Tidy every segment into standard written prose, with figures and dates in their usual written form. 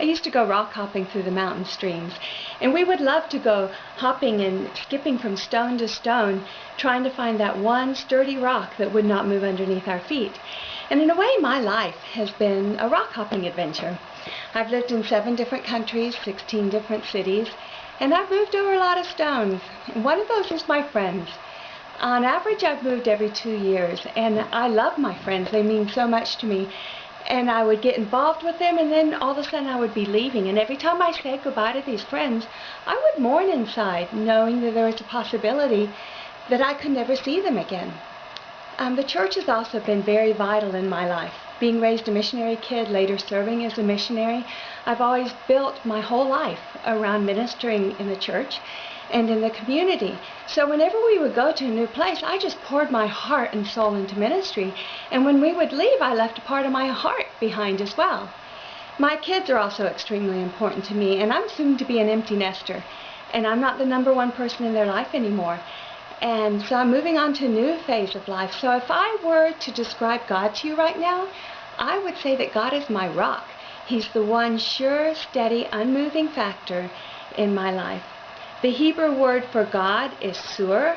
I used to go rock hopping through the mountain streams, and we would love to go hopping and skipping from stone to stone, trying to find that one sturdy rock that would not move underneath our feet. And in a way, my life has been a rock hopping adventure. I've lived in 7 different countries, 16 different cities, and I've moved over a lot of stones. And one of those is my friends. On average, I've moved every 2 years, and I love my friends. They mean so much to me. And I would get involved with them, and then all of a sudden I would be leaving. And every time I say goodbye to these friends, I would mourn inside, knowing that there was a possibility that I could never see them again. The church has also been very vital in my life. Being raised a missionary kid, later serving as a missionary, I've always built my whole life around ministering in the church and in the community. So whenever we would go to a new place, I just poured my heart and soul into ministry. And when we would leave, I left a part of my heart behind as well. My kids are also extremely important to me, and I'm soon to be an empty nester. And I'm not the #1 person in their life anymore. And so I'm moving on to a new phase of life. So if I were to describe God to you right now, I would say that God is my rock. He's the one sure, steady, unmoving factor in my life. The Hebrew word for God is sur,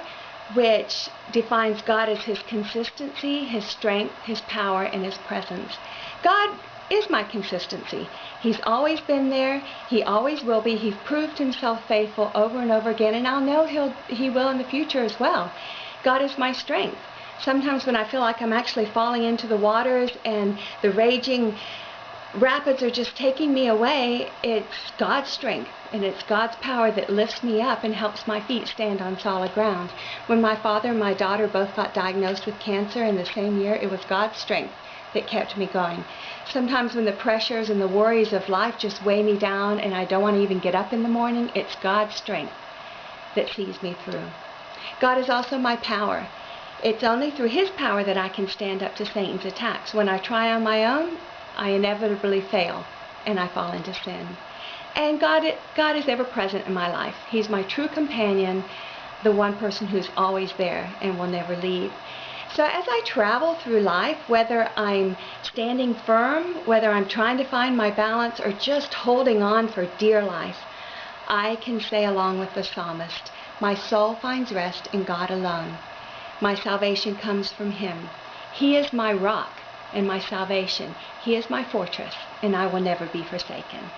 which defines God as His consistency, His strength, His power, and His presence. God is my consistency. He's always been there. He always will be. He's proved Himself faithful over and over again, and I'll know He will in the future as well. God is my strength. Sometimes when I feel like I'm actually falling into the waters and the raging rapids are just taking me away, it's God's strength and it's God's power that lifts me up and helps my feet stand on solid ground. When my father and my daughter both got diagnosed with cancer in the same year, it was God's strength that kept me going. Sometimes when the pressures and the worries of life just weigh me down and I don't want to even get up in the morning, it's God's strength that sees me through. God is also my power. It's only through His power that I can stand up to Satan's attacks. When I try on my own, I inevitably fail and I fall into sin. And God is ever present in my life. He's my true companion, the one person who's always there and will never leave. So as I travel through life, whether I'm standing firm, whether I'm trying to find my balance, or just holding on for dear life, I can say along with the psalmist, my soul finds rest in God alone. My salvation comes from Him. He is my rock and my salvation. He is my fortress, and I will never be forsaken.